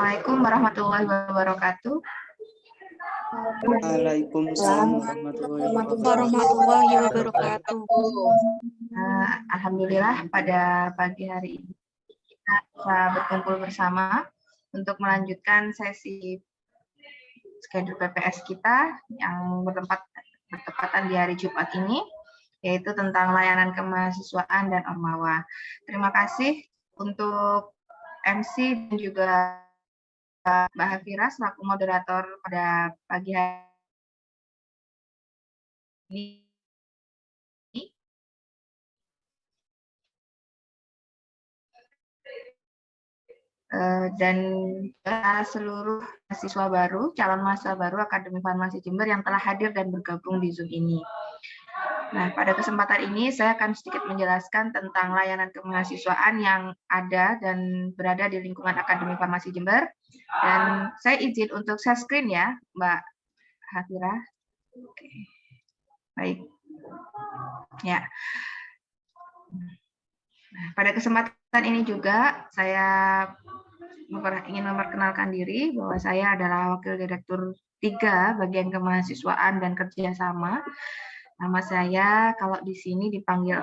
Assalamualaikum warahmatullahi wabarakatuh. Waalaikumsalam warahmatullahi wabarakatuh. Alhamdulillah pada pagi hari ini kita bisa berkumpul bersama untuk melanjutkan sesi schedule PPS kita yang bertepatan di hari Jumat ini, yaitu tentang layanan kemahasiswaan dan Ormawa. Terima kasih untuk MC dan juga Mbak Hafira selaku moderator pada pagi hari ini. Dan seluruh mahasiswa baru, calon mahasiswa baru Akademi Farmasi Jember yang telah hadir dan bergabung di Zoom ini. Nah, pada kesempatan ini saya akan sedikit menjelaskan tentang layanan kemahasiswaan yang ada dan berada di lingkungan Akademi Farmasi Jember. Dan saya izin untuk share screen ya, Mbak Hafira. Oke. Baik. Ya. Nah, pada kesempatan ini juga saya ingin memperkenalkan diri bahwa saya adalah Wakil Direktur 3 Bagian Kemahasiswaan dan Kerjasama. Nama saya kalau di sini dipanggil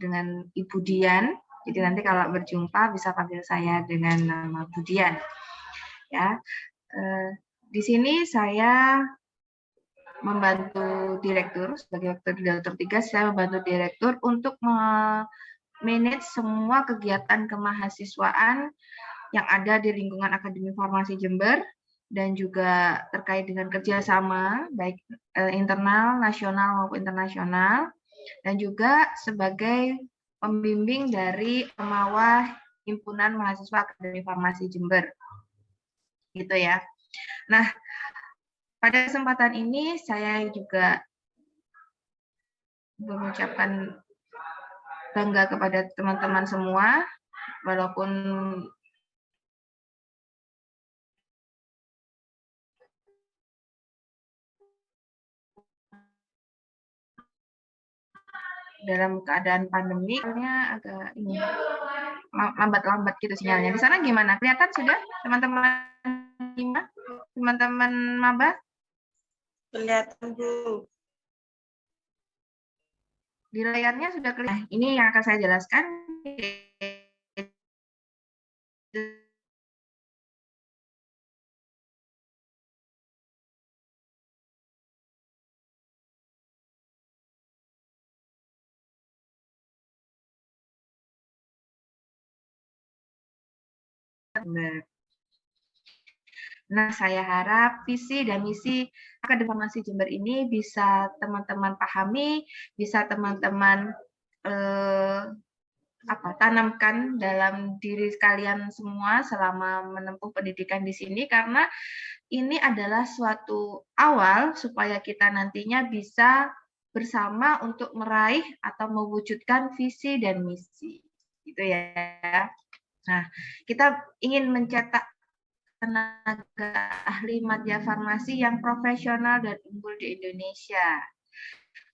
dengan Ibu Dian. Jadi nanti kalau berjumpa bisa panggil saya dengan nama Bu Dian. Ya, di sini saya membantu direktur sebagai Wakil Direktur 3. Saya membantu direktur untuk manage semua kegiatan kemahasiswaan yang ada di lingkungan Akademi Farmasi Jember dan juga terkait dengan kerjasama baik internal, nasional maupun internasional, dan juga sebagai pembimbing dari Ormawa Himpunan Mahasiswa Akademi Farmasi Jember, gitu ya. Nah, pada kesempatan ini saya juga mengucapkan bangga kepada teman-teman semua, walaupun dalam keadaan pandemi, agak ini lambat-lambat gitu sinyalnya. Di sana gimana? Kelihatan sudah teman-teman maba? Kelihatan, Bu. Di layarnya sudah kelihatan. Ini yang akan saya jelaskan. Nah, saya harap visi dan misi Akademi Farmasi Jember ini bisa teman-teman pahami, bisa teman-teman tanamkan dalam diri kalian semua selama menempuh pendidikan di sini, karena ini adalah suatu awal supaya kita nantinya bisa bersama untuk meraih atau mewujudkan visi dan misi, gitu ya. Nah, kita ingin mencetak tenaga ahli madya farmasi yang profesional dan unggul di Indonesia.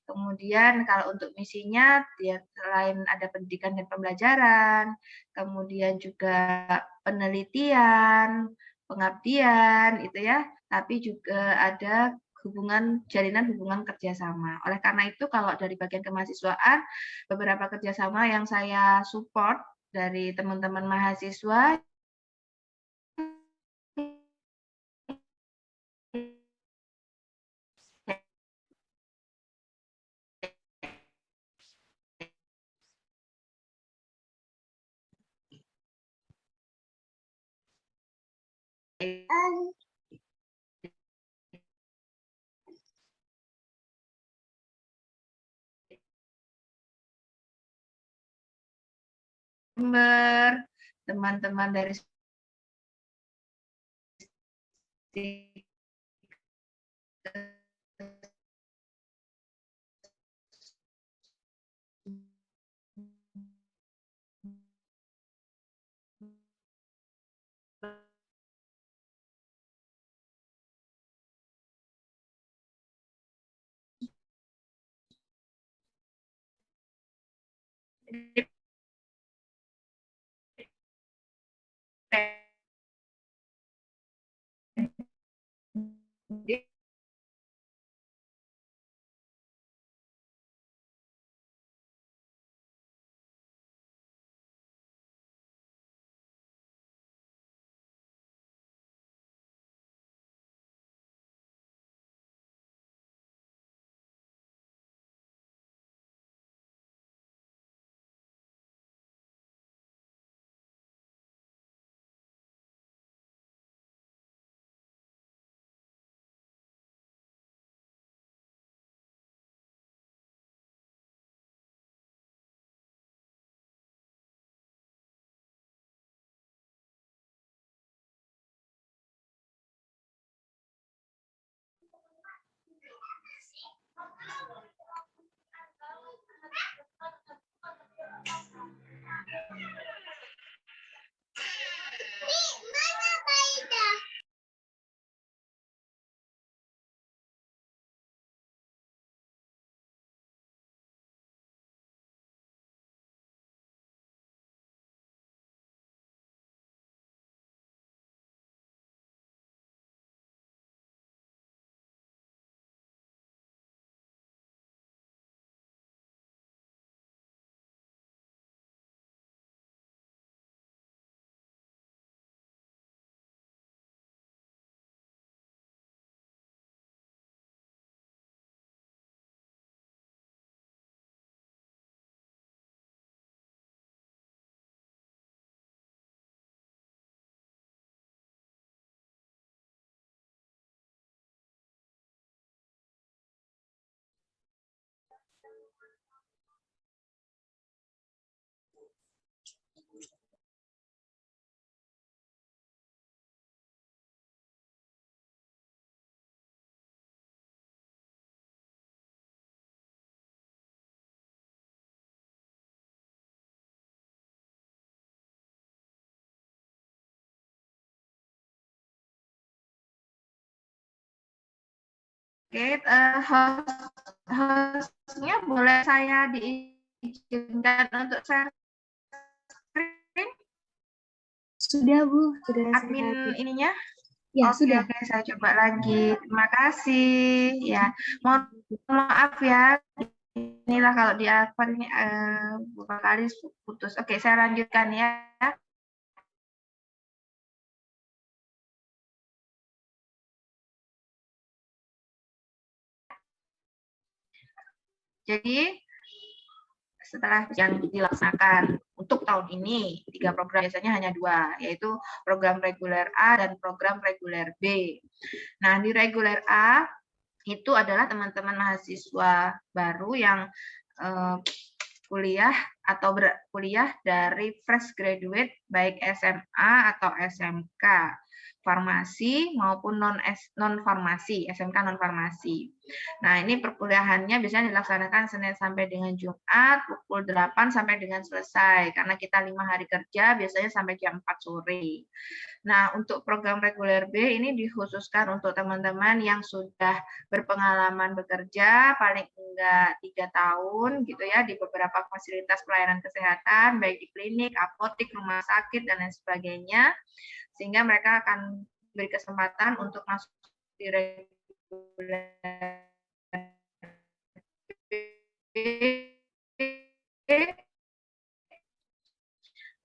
Kemudian kalau untuk misinya, ya selain ada pendidikan dan pembelajaran, kemudian juga penelitian, pengabdian, itu ya, tapi juga ada jalinan hubungan kerjasama. Oleh karena itu, kalau dari bagian kemahasiswaan, beberapa kerjasama yang saya support dari teman-teman mahasiswa teman-teman dari Oke, hostnya boleh saya diizinkan untuk share screen? Sudah, Bu. Sudah Admin saya. ininya? Ya, Oke, sudah. oke, saya coba lagi. Terima kasih. Ya, mohon maaf ya. Inilah kalau di Alphard ini beberapa kali putus. Oke, saya lanjutkan ya. Jadi, setelah yang dilaksanakan untuk tahun ini, 3 program, biasanya hanya 2, yaitu program reguler A dan program reguler B. Nah, di reguler A itu adalah teman-teman mahasiswa baru yang kuliah atau berkuliah dari fresh graduate baik SMA atau SMK, farmasi maupun non farmasi, SMK non farmasi. Nah, ini perkuliahannya biasanya dilaksanakan Senin sampai dengan Jumat pukul 8 sampai dengan selesai karena kita 5 hari kerja biasanya sampai jam 4 sore. Nah, untuk program reguler B ini dikhususkan untuk teman-teman yang sudah berpengalaman bekerja paling enggak 3 tahun gitu ya di beberapa fasilitas pelayanan kesehatan baik di klinik, apotik, rumah sakit dan lain sebagainya, sehingga mereka akan beri kesempatan untuk masuk di reguler B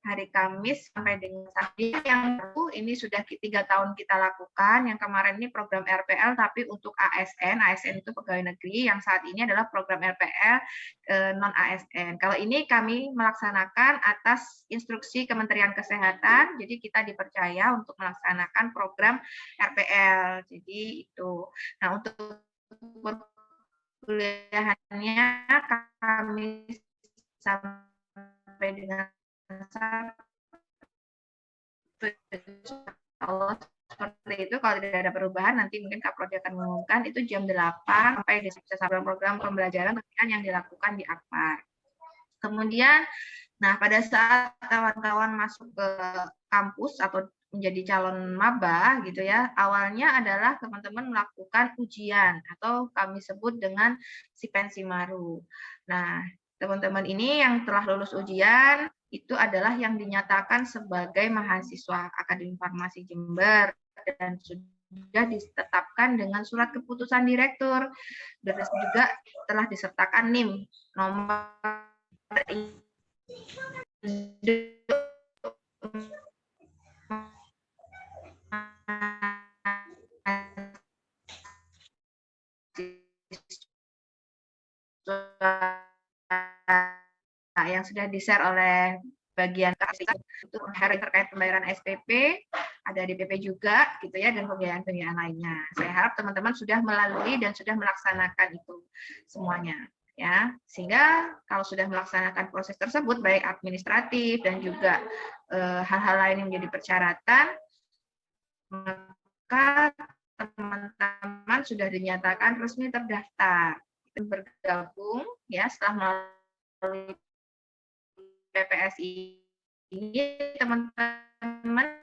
hari Kamis sampai dengan Sabtu. Yang baru ini sudah 3 tahun kita lakukan. Yang kemarin ini program RPL tapi untuk ASN. ASN itu pegawai negeri. Yang saat ini adalah program RPL non ASN. Kalau ini kami melaksanakan atas instruksi Kementerian Kesehatan. Jadi kita dipercaya untuk melaksanakan program RPL. Jadi itu. Nah, untuk perkuliahannya kami sampai dengan Allah seperti itu. Kalau tidak ada perubahan nanti mungkin Kaprodi akan mengumumkan itu jam 8 sampai bisa program pembelajaran yang dilakukan di Akpar. Kemudian, nah pada saat kawan-kawan masuk ke kampus atau menjadi calon maba gitu ya, awalnya adalah teman-teman melakukan ujian atau kami sebut dengan Sipensimaru. Nah, teman-teman ini yang telah lulus ujian itu adalah yang dinyatakan sebagai mahasiswa Akademi Farmasi Jember dan sudah sudah ditetapkan dengan surat keputusan direktur. Dan juga telah disertakan NIM nomor yang sudah di-share oleh bagian untuk hari terkait pembayaran SPP, ada DPP juga gitu ya, dan pembiayaan-pembiayaan lainnya. Saya harap teman-teman sudah melalui dan sudah melaksanakan itu semuanya ya, sehingga kalau sudah melaksanakan proses tersebut baik administratif dan juga hal-hal lain yang menjadi persyaratan, maka teman-teman sudah dinyatakan resmi terdaftar bergabung ya setelah melalui PPSI ini, teman-teman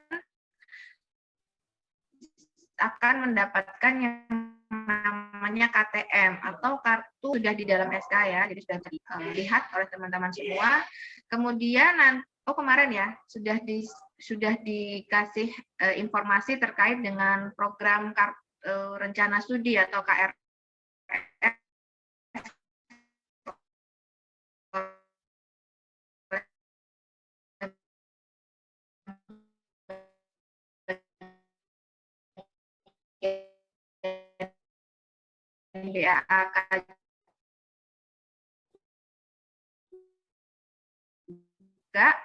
akan mendapatkan yang namanya KTM atau kartu sudah di dalam SK ya, jadi sudah dilihat oleh teman-teman semua. Kemudian kemarin ya sudah dikasih informasi terkait dengan program rencana studi atau KRS DAK juga.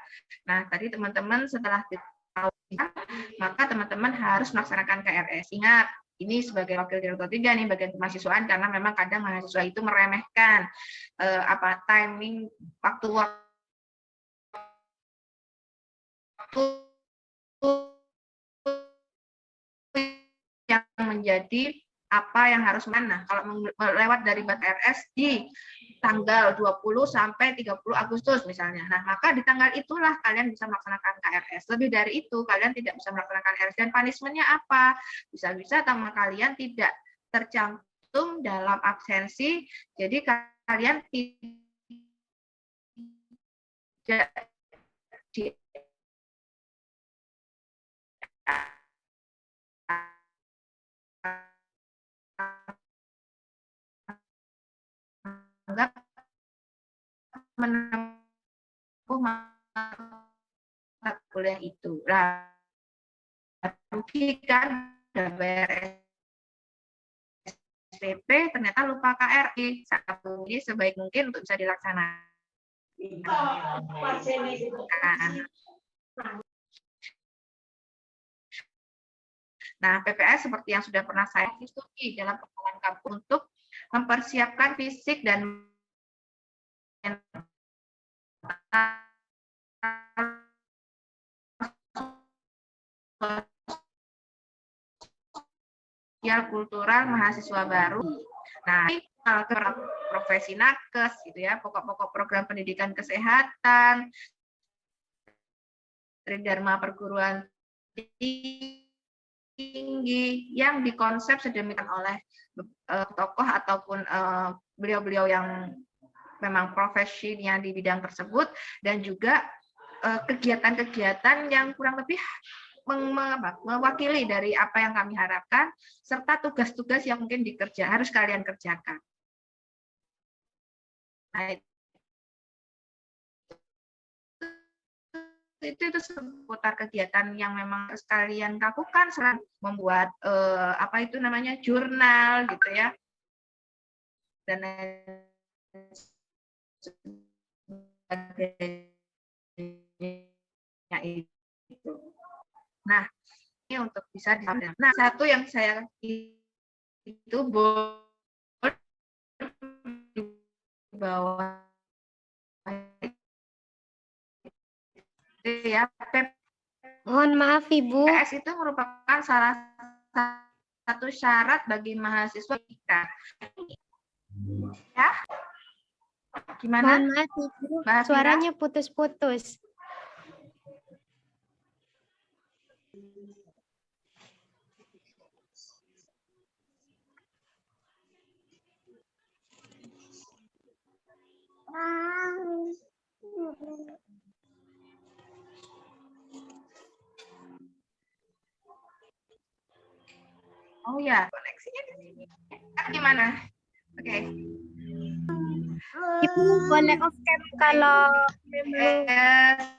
Nah, tadi teman-teman setelah tahu, maka teman-teman harus melaksanakan KRS. Ingat, ini sebagai wakil direktur 3 nih bagian kemahasiswaan, karena memang kadang mahasiswa itu meremehkan timing waktu yang menjadi apa yang harus mana. Kalau lewat dari KRS di tanggal 20 sampai 30 Agustus misalnya. Nah, maka di tanggal itulah kalian bisa melaksanakan KRS. Lebih dari itu, kalian tidak bisa melaksanakan KRS. Dan punishment-nya apa? Bisa-bisa nama kalian tidak tercantum dalam absensi, jadi kalian tidak di anggap menempuh mata kuliah itu. Lah, rugi kan udah bayar SPP, ternyata lupa KRI. Saat ini sebaik mungkin untuk bisa dilaksanakan. Nah, PPS seperti yang sudah pernah saya diskusi dalam pertemuan kampus untuk mempersiapkan fisik dan sosial kultural mahasiswa baru. Nah, profesi nakes gitu ya, pokok-pokok program pendidikan kesehatan, tridharma perguruan tinggi yang dikonsep sedemikian oleh tokoh ataupun beliau-beliau yang memang profesinya di bidang tersebut, dan juga kegiatan-kegiatan yang kurang lebih mewakili dari apa yang kami harapkan, serta tugas-tugas yang mungkin harus kalian kerjakan. Nah, itu seputar kegiatan yang memang harus kalian lakukan, selain membuat apa itu namanya jurnal gitu ya, dan sebagainya itu. Nah, ini untuk bisa diambil. Nah, satu yang saya itu boleh di bawah ya, Mohon maaf Ibu. PPS itu merupakan salah satu syarat bagi mahasiswa kita. Ya, gimana? Mohon maaf Ibu, Mbak suaranya putus-putus. Oh ya, koneksinya di sini. Gimana? Oke. Ibu boleh off cam kalau memang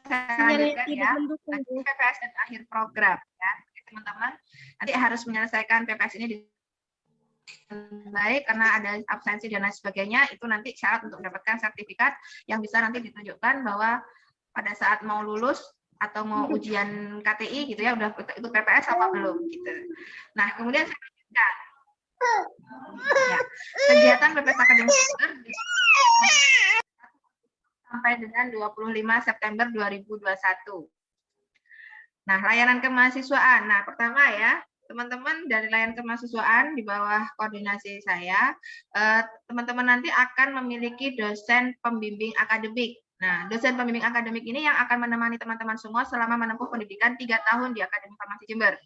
Saya sinyalnya lanjutkan tidak ya. mendukung, Nanti Bu. PPS dan akhir program ya, teman-teman. Nanti harus menyelesaikan PPS ini baik karena ada absensi dan lain sebagainya. Itu nanti syarat untuk mendapatkan sertifikat yang bisa nanti ditunjukkan bahwa pada saat mau lulus atau mau ujian KTI gitu ya, udah itu PPS apa belum gitu. Nah, kemudian saya lanjutkan. Ya, kegiatan PPS Akademik sampai dengan 25 September 2021. Nah, layanan kemahasiswaan. Nah, pertama ya, teman-teman dari layanan kemahasiswaan di bawah koordinasi saya, teman-teman nanti akan memiliki dosen pembimbing akademik. Nah, dosen pembimbing akademik ini yang akan menemani teman-teman semua selama menempuh pendidikan 3 tahun di Akademi Farmasi Jember.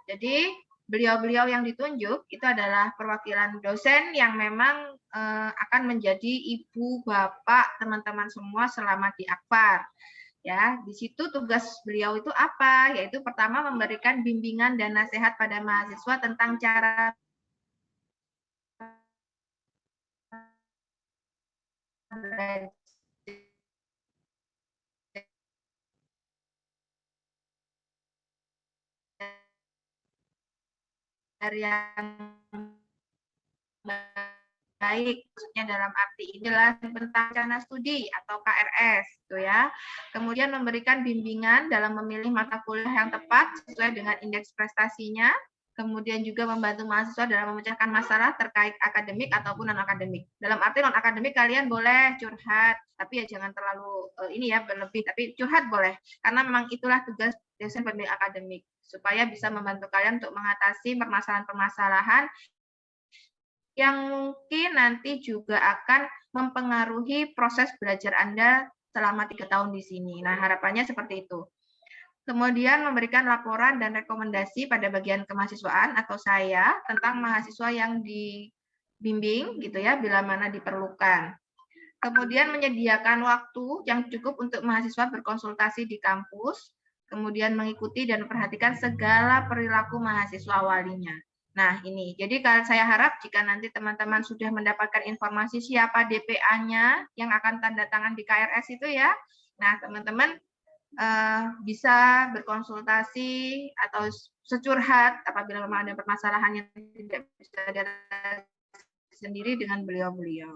Jadi, beliau-beliau yang ditunjuk itu adalah perwakilan dosen yang memang akan menjadi ibu bapak teman-teman semua selama di Akpar. Ya, di situ tugas beliau itu apa? Yaitu pertama memberikan bimbingan dan nasihat pada mahasiswa tentang cara belajar yang baik, maksudnya dalam arti jelas tentang rencana studi atau KRS, gitu ya. Kemudian memberikan bimbingan dalam memilih mata kuliah yang tepat sesuai dengan indeks prestasinya. Kemudian juga membantu mahasiswa dalam memecahkan masalah terkait akademik ataupun non akademik. Dalam arti non akademik kalian boleh curhat, tapi ya jangan terlalu ini ya berlebih. Tapi curhat boleh, karena memang itulah tugas dosen pembimbing akademik supaya bisa membantu kalian untuk mengatasi permasalahan-permasalahan yang mungkin nanti juga akan mempengaruhi proses belajar Anda selama 3 tahun di sini. Nah, harapannya seperti itu. Kemudian memberikan laporan dan rekomendasi pada bagian kemahasiswaan atau saya tentang mahasiswa yang dibimbing gitu ya, bila mana diperlukan. Kemudian menyediakan waktu yang cukup untuk mahasiswa berkonsultasi di kampus, kemudian mengikuti dan memperhatikan segala perilaku mahasiswa walinya. Nah, ini. Jadi kalau saya harap jika nanti teman-teman sudah mendapatkan informasi siapa DPA-nya yang akan tanda tangan di KRS itu ya. Nah, teman-teman bisa berkonsultasi atau securhat apabila memang ada permasalahan yang tidak bisa diatasi sendiri dengan beliau-beliau.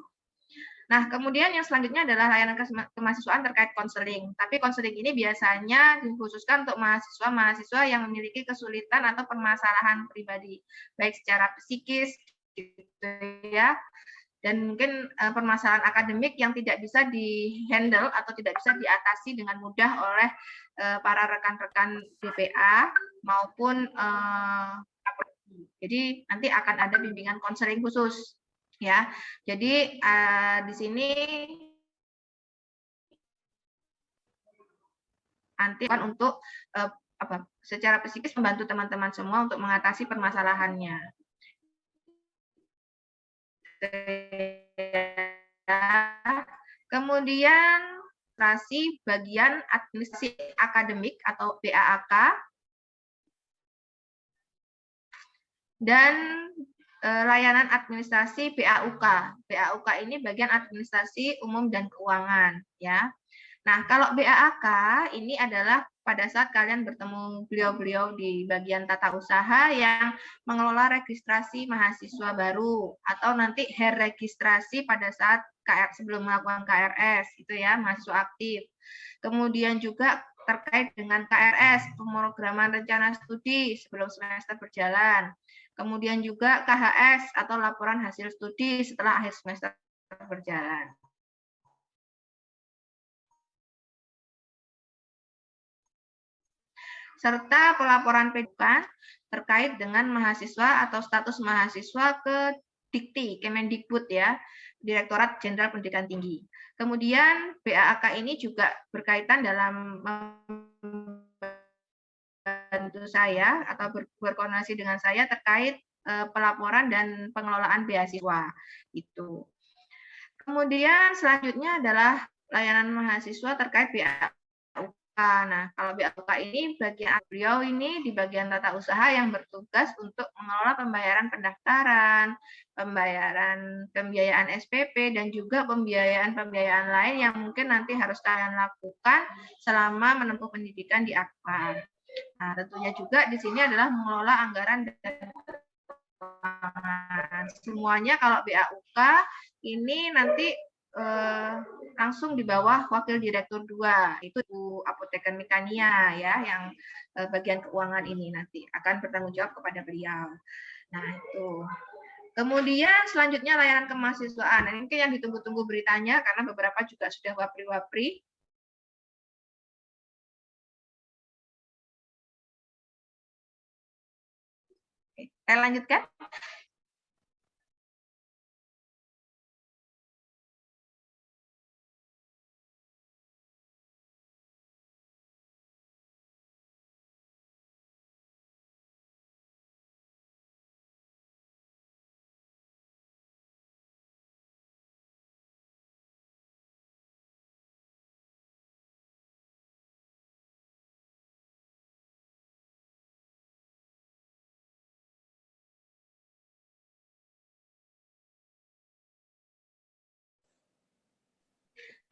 Nah, kemudian yang selanjutnya adalah layanan kemahasiswaan terkait konseling. Tapi konseling ini biasanya dikhususkan untuk mahasiswa-mahasiswa yang memiliki kesulitan atau permasalahan pribadi, baik secara psikis, gitu ya, dan mungkin permasalahan akademik yang tidak bisa di-handle atau tidak bisa diatasi dengan mudah oleh para rekan-rekan DPA maupun jadi nanti akan ada bimbingan konseling khusus. Ya, jadi di sini nanti kan untuk secara psikis membantu teman-teman semua untuk mengatasi permasalahannya. Kemudian bagian administrasi akademik atau BAAK dan layanan administrasi BAUK. BAUK ini bagian administrasi umum dan keuangan, ya. Nah, kalau BAAK ini adalah pada saat kalian bertemu beliau-beliau di bagian tata usaha yang mengelola registrasi mahasiswa baru atau nanti registrasi pada saat sebelum melakukan KRS, itu ya, mahasiswa aktif. Kemudian juga terkait dengan KRS, pemrograman rencana studi sebelum semester berjalan. Kemudian juga KHS atau laporan hasil studi setelah akhir semester berjalan. Serta pelaporan pendidikan terkait dengan mahasiswa atau status mahasiswa ke Dikti, Kemendikbud ya, Direktorat Jenderal Pendidikan Tinggi. Kemudian BAAK ini juga berkaitan dalam membantu saya atau berkoordinasi dengan saya terkait pelaporan dan pengelolaan beasiswa itu. Kemudian selanjutnya adalah layanan mahasiswa terkait BAUK Nah, kalau BAUK ini bagian beliau ini di bagian tata usaha yang bertugas untuk mengelola pembayaran pendaftaran, pembiayaan SPP, dan juga pembiayaan lain yang mungkin nanti harus kalian lakukan selama menempuh pendidikan di Akpar. Nah, tentunya juga di sini adalah mengelola anggaran dan keuangan. Semuanya kalau BAUK ini nanti langsung di bawah Wakil Direktur 2, itu Bu Apoteker Mikania ya, yang bagian keuangan ini nanti akan bertanggung jawab kepada beliau. Nah, itu. Kemudian selanjutnya layanan kemahasiswaan. Ini mungkin yang ditunggu-tunggu beritanya karena beberapa juga sudah wapri-wapri. Saya lanjutkan.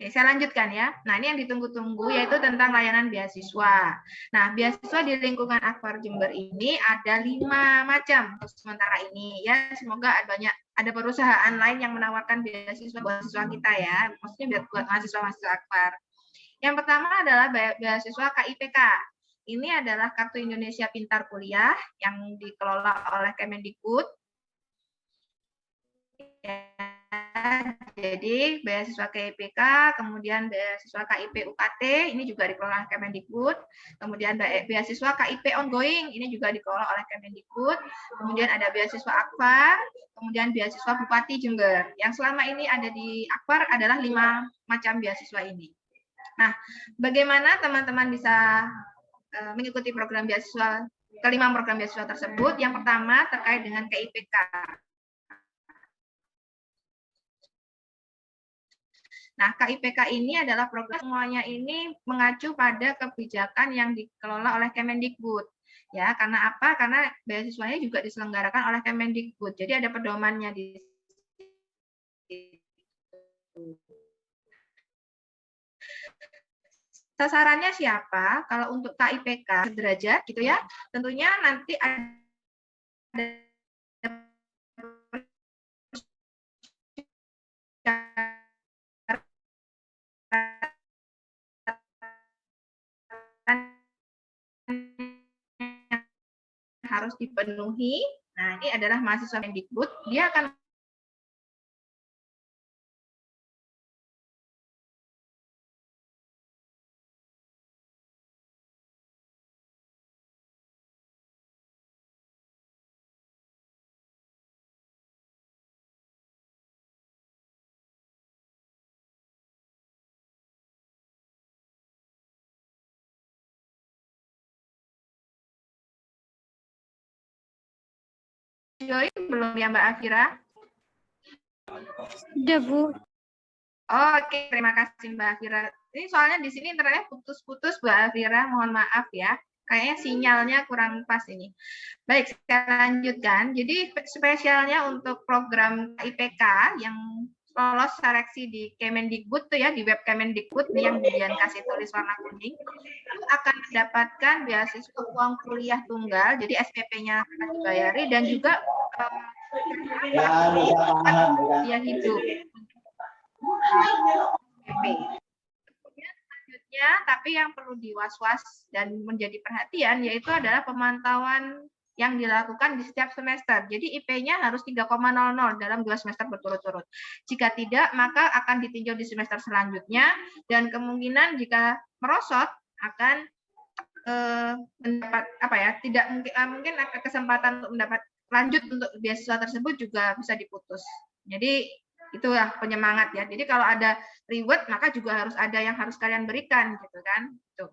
Oke, saya lanjutkan ya. Nah, ini yang ditunggu-tunggu yaitu tentang layanan beasiswa. Nah, beasiswa di lingkungan Akpar Jember ini ada 5 macam untuk sementara ini ya. Semoga ada perusahaan lain yang menawarkan beasiswa buat siswa kita ya. Maksudnya buat mahasiswa-mahasiswa Akpar. Yang pertama adalah beasiswa KIPK. Ini adalah Kartu Indonesia Pintar Kuliah yang dikelola oleh Kemendikbud. Jadi beasiswa KIPK, kemudian beasiswa KIP UKT, ini juga dikelola oleh Kemendikbud. Kemudian beasiswa KIP ongoing, ini juga dikelola oleh Kemendikbud. Kemudian ada beasiswa Akpar, kemudian beasiswa Bupati Jember. Yang selama ini ada di Akpar adalah 5 macam beasiswa ini. Nah, bagaimana teman-teman bisa mengikuti program beasiswa, kelima program beasiswa tersebut? Yang pertama terkait dengan KIPK. Nah, KIPK ini adalah program semuanya ini mengacu pada kebijakan yang dikelola oleh Kemendikbud. Ya, karena apa? Karena beasiswanya juga diselenggarakan oleh Kemendikbud. Jadi ada pedomannya di situ. Sasarannya siapa? Kalau untuk KIPK sederajat gitu ya, tentunya nanti ada harus dipenuhi. Nah, ini adalah mahasiswa Kemendikbud, dia akan belum ya Mbak Afira? Sudah, Bu. Oh, oke, terima kasih Mbak Afira. Ini soalnya di sini internetnya putus-putus Mbak Afira, mohon maaf ya. Kayaknya sinyalnya kurang pas ini. Baik, saya lanjutkan. Jadi spesialnya untuk program IPK yang lolos seleksi di Kemendikbud tuh ya, di web Kemendikbud nih yang Dian kasih tulis warna kuning, itu akan mendapatkan beasiswa uang kuliah tunggal, jadi SPP-nya akan dibayari dan juga biaya hidup. Kemudian selanjutnya, tapi yang perlu was-was dan menjadi perhatian yaitu adalah pemantauan yang dilakukan di setiap semester. Jadi IP-nya harus 3,00 dalam 2 semester berturut-turut. Jika tidak, maka akan ditinjau di semester selanjutnya dan kemungkinan jika merosot akan mendapat tidak mungkin kesempatan untuk mendapat lanjut untuk beasiswa tersebut juga bisa diputus. Jadi itulah penyemangat ya. Jadi kalau ada reward maka juga harus ada yang harus kalian berikan gitu kan. Tuh.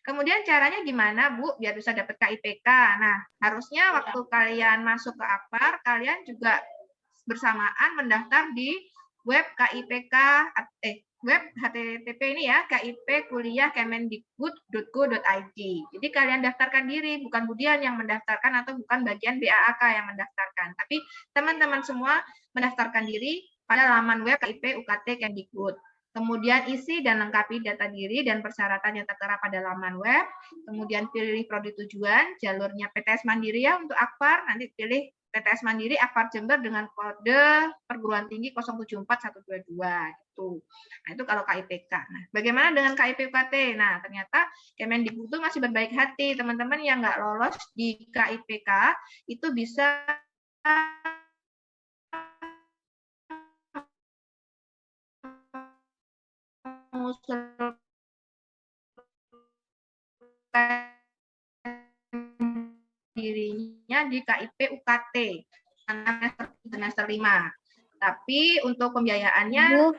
Kemudian caranya gimana Bu biar bisa dapat KIPK? Nah, harusnya waktu kalian masuk ke Akpar, kalian juga bersamaan mendaftar di web KIPK web HTTP ini ya, kipkuliah.kemendikbud.go.id. Jadi kalian daftarkan diri, bukan Budian yang mendaftarkan atau bukan bagian BAAK yang mendaftarkan. Tapi teman-teman semua mendaftarkan diri pada laman web KIP UKT Kemdikbud. Kemudian isi dan lengkapi data diri dan persyaratan yang tertera pada laman web. Kemudian pilih prodi tujuan, jalurnya PTS Mandiri ya untuk Akpar, nanti pilih PTS Mandiri Akpar Jember dengan kode perguruan tinggi 074122 itu. Nah, itu kalau KIPK. Nah, bagaimana dengan KIP UKT? Nah, ternyata Kemendikbud itu masih berbaik hati. Teman-teman yang nggak lolos di KIPK itu bisa mengusulkan dirinya di KIP UKT semester 5. Tapi untuk pembiayaannya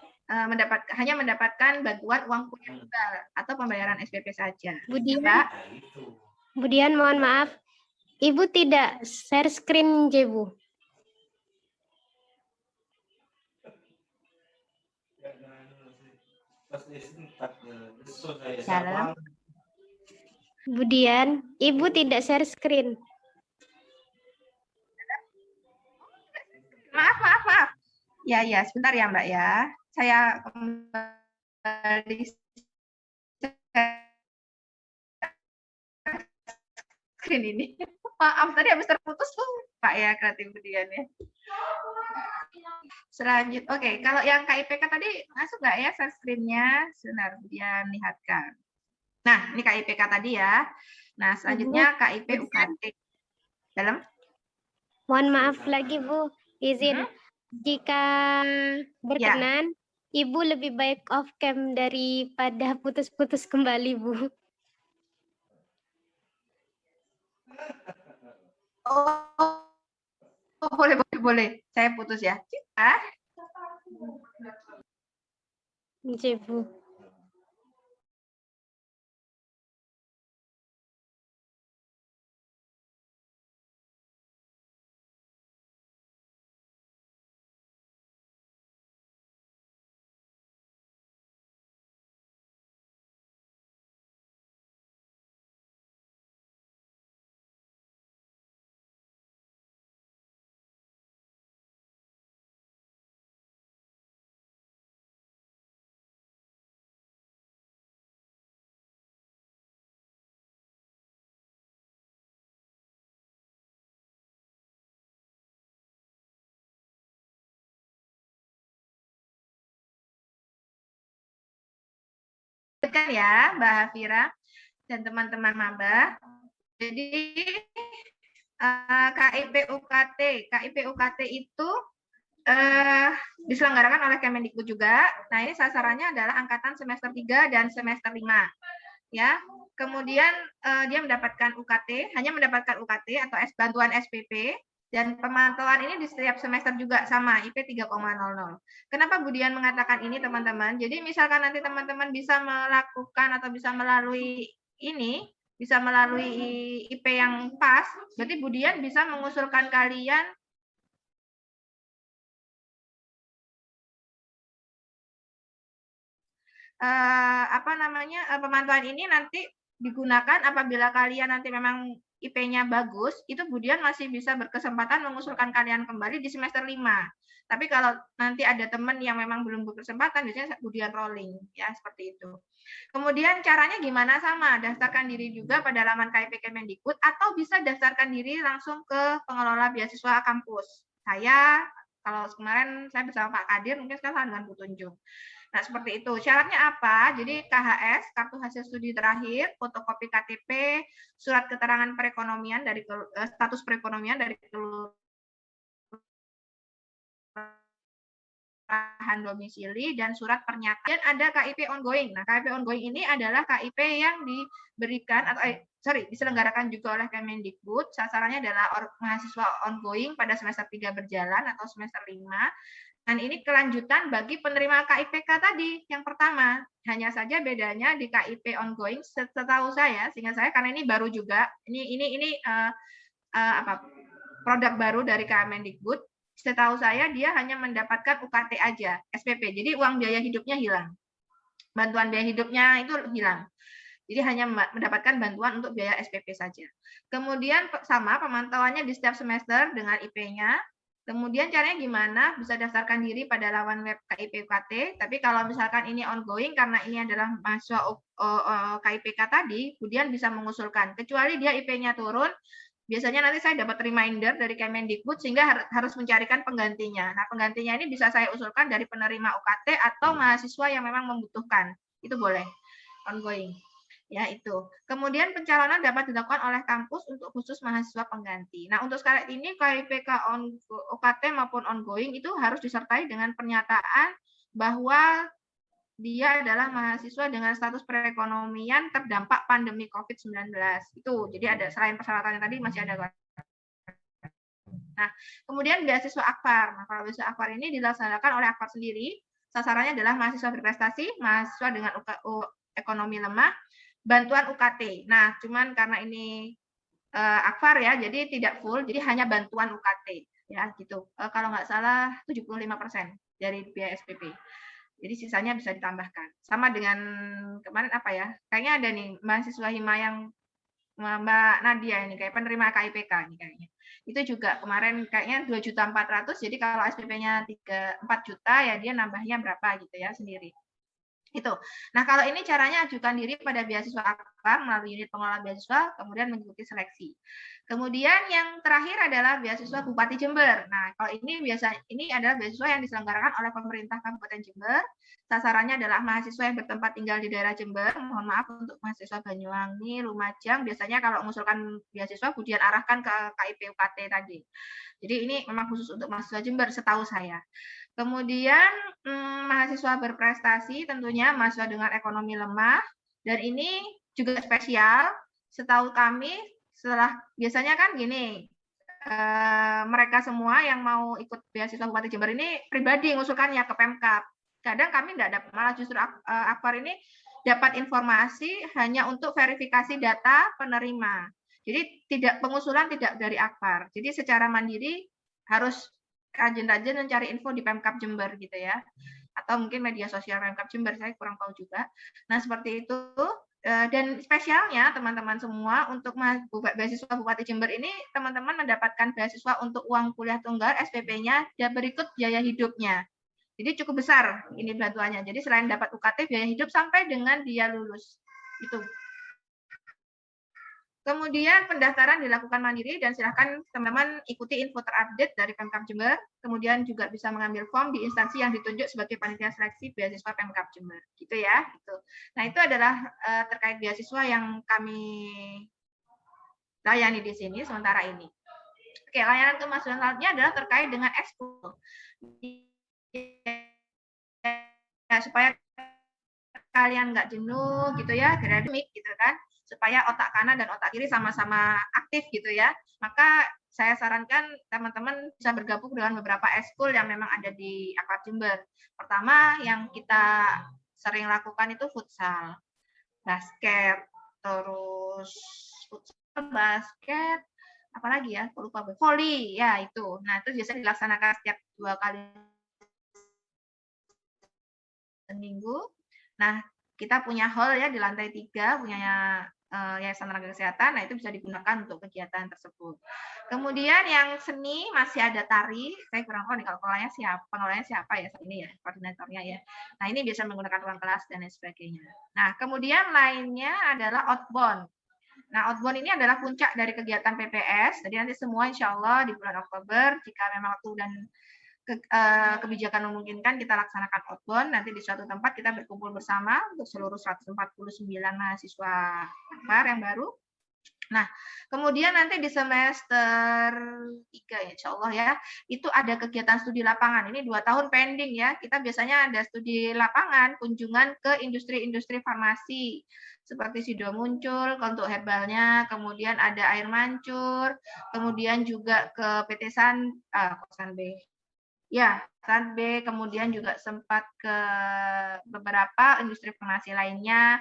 hanya mendapatkan bantuan uang kuliah tunggal atau pembayaran SPP saja. Budian, Mbak, Budian mohon maaf. Ibu tidak share screen, Bu. Salam. Budian, Ibu tidak share screen. Maaf. Ya, sebentar ya Mbak ya. Saya kembali screen ini. Maaf, tadi habis terputus Pak ya, kreatif Budian ya. Selanjut, oke. Kalau yang KIPK tadi masuk nggak ya share screen-nya? Sebentar, Budian lihatkan. Nah, ini KIPK tadi ya. Nah, selanjutnya KIP UKT. Dalam? Mohon maaf lagi, Bu. Izin. Jika berkenan, Ibu lebih baik off cam daripada putus-putus kembali, Bu. Oh, boleh. Saya putus ya. Bu. Kan ya Mbak Hafira dan teman-teman maba. Jadi KIP UKT itu diselenggarakan oleh Kemendikbud juga. Nah, ini sasarannya adalah angkatan semester 3 dan semester 5. Ya. Kemudian dia mendapatkan UKT, hanya mendapatkan UKT atau bantuan SPP. Dan pemantauan ini di setiap semester juga sama, IP 3,00. Kenapa Budian mengatakan ini, teman-teman? Jadi misalkan nanti teman-teman bisa melakukan atau bisa melalui ini, bisa melalui IP yang pas, berarti Budian bisa mengusulkan kalian pemantauan ini nanti digunakan apabila kalian nanti memang IP-nya bagus, itu Budian masih bisa berkesempatan mengusulkan kalian kembali di semester 5. Tapi kalau nanti ada teman yang memang belum berkesempatan, biasanya Budian rolling, ya seperti itu. Kemudian caranya gimana? Sama, daftarkan diri juga pada laman KIP Kemendikbud atau bisa daftarkan diri langsung ke pengelola beasiswa kampus. Saya, kalau kemarin saya bersama Pak Kadir, mungkin sekarang dengan Bu Tunjung. Nah, seperti itu. Syaratnya apa? Jadi KHS, kartu hasil studi terakhir, fotokopi KTP, surat keterangan perekonomian dari status perekonomian dari kelurahan domisili dan surat pernyataan. Ada KIP ongoing. Nah, KIP ongoing ini adalah KIP yang diberikan atau diselenggarakan juga oleh Kemendikbud. Sasarannya adalah mahasiswa ongoing pada semester 3 berjalan atau semester 5. Dan ini kelanjutan bagi penerima KIPK tadi yang pertama. Hanya saja bedanya di KIP ongoing setahu saya, sehingga saya karena ini baru juga, ini produk baru dari Kemendikbud. Setahu saya dia hanya mendapatkan UKT aja, SPP. Jadi uang biaya hidupnya hilang. bantuan biaya hidupnya itu hilang. Jadi hanya mendapatkan bantuan untuk biaya SPP saja. Kemudian sama pemantauannya di setiap semester dengan IP-nya. Kemudian caranya gimana? Bisa daftarkan diri pada laman web KIP UKT. Tapi kalau misalkan ini ongoing karena ini adalah mahasiswa KIPK tadi, kemudian bisa mengusulkan. Kecuali dia IP-nya turun, biasanya nanti saya dapat reminder dari Kemendikbud sehingga harus mencarikan penggantinya. Nah, penggantinya ini bisa saya usulkan dari penerima UKT atau mahasiswa yang memang membutuhkan. Itu boleh ongoing. Ya, itu. Kemudian pencalonan dapat dilakukan oleh kampus untuk khusus mahasiswa pengganti. Nah, untuk sekarang ini KIPK UKT maupun ongoing itu harus disertai dengan pernyataan bahwa dia adalah mahasiswa dengan status perekonomian terdampak pandemi COVID-19. Itu. Jadi ada selain persyaratannya tadi masih ada. Nah, kemudian beasiswa Akpar. Nah, kalau beasiswa Akpar ini dilaksanakan oleh Akpar sendiri. Sasarannya adalah mahasiswa berprestasi, mahasiswa dengan ekonomi lemah, bantuan UKT. Nah, cuman karena ini Akpar ya, jadi tidak full, jadi hanya bantuan UKT ya gitu. Kalau nggak salah 75% dari biaya SPP. Jadi sisanya bisa ditambahkan. Sama dengan kemarin apa ya? Kayaknya ada nih mahasiswa Hima yang Mbak Nadia ini kayak penerima KIPK nih kayaknya. Itu juga kemarin kayaknya 2.400.000. Jadi kalau SPP-nya 4 juta ya dia nambahnya berapa gitu ya sendiri. Itu. Nah, kalau ini caranya ajukan diri pada beasiswa Akpar melalui unit pengelola beasiswa, kemudian mengikuti seleksi. Kemudian yang terakhir adalah beasiswa Bupati Jember. Nah, kalau ini adalah beasiswa yang diselenggarakan oleh pemerintah Kabupaten Jember. Sasarannya adalah mahasiswa yang bertempat tinggal di daerah Jember. Mohon maaf untuk mahasiswa Banyuwangi, Lumajang. Biasanya kalau mengusulkan beasiswa, kemudian arahkan ke KIP UKT tadi. Jadi ini memang khusus untuk mahasiswa Jember, setahu saya. Kemudian mahasiswa berprestasi tentunya mahasiswa dengan ekonomi lemah, dan ini juga spesial. Setahu kami setelah biasanya kan gini, mereka semua yang mau ikut beasiswa Bupati Jember ini pribadi mengusulkannya ke Pemkab. Kadang kami tidak dapat, malah justru Akpar ini dapat informasi hanya untuk verifikasi data penerima. Jadi pengusulan tidak dari Akpar. Jadi secara mandiri harus rajin-rajin mencari info di Pemkab Jember gitu ya, atau mungkin media sosial Pemkab Jember, saya kurang tahu juga. Nah, seperti itu. Dan spesialnya teman-teman semua untuk beasiswa Bupati Jember ini, teman-teman mendapatkan beasiswa untuk uang kuliah tunggal SPP-nya dan berikut biaya hidupnya. Jadi cukup besar ini bantuannya. Jadi selain dapat UKT, biaya hidup sampai dengan dia lulus. Itu. Kemudian pendaftaran dilakukan mandiri dan silakan teman-teman ikuti info terupdate dari Pemkab Jember. Kemudian juga bisa mengambil form di instansi yang ditunjuk sebagai panitia seleksi beasiswa Pemkab Jember. Gitu ya. Gitu. Nah, itu adalah terkait beasiswa yang kami layani di sini sementara ini. Oke, layanan kemasukan selanjutnya adalah terkait dengan ekskul. Ya, supaya kalian nggak jenuh gitu ya, akademik gitu kan, supaya otak kanan dan otak kiri sama-sama aktif gitu ya. Maka saya sarankan teman-teman bisa bergabung dengan beberapa ekskul yang memang ada di Akpar Jember. Pertama yang kita sering lakukan itu futsal, basket, terus futsal, basket, apalagi ya, aku lupa, volley ya itu. Nah, itu biasanya dilaksanakan setiap 2 kali seminggu. Nah, kita punya hall ya di lantai 3, punyanya Yayasan Tenaga Kesehatan. Nah, itu bisa digunakan untuk kegiatan tersebut. Kemudian yang seni masih ada tari. Saya kurang tahu nih kalau pengelolanya siapa ya saat ini ya, koordinatornya ya. Nah, ini bisa menggunakan ruang kelas dan lain sebagainya. Nah, kemudian lainnya adalah outbound. Nah, outbound ini adalah puncak dari kegiatan PPS. Jadi nanti semua insya Allah di bulan Oktober, jika memang waktu dan kebijakan memungkinkan, kita laksanakan outbound. Nanti di suatu tempat kita berkumpul bersama untuk seluruh 149 mahasiswa Akpar yang baru. Nah, kemudian nanti di semester 3 ya, insya Allah ya, itu ada kegiatan studi lapangan. Ini 2 tahun pending ya. Kita biasanya ada studi lapangan, kunjungan ke industri-industri farmasi, seperti Sido Muncul untuk herbalnya, kemudian ada Air Mancur, kemudian juga ke PT Kosan B. Ya, San B, kemudian juga sempat ke beberapa industri farmasi lainnya,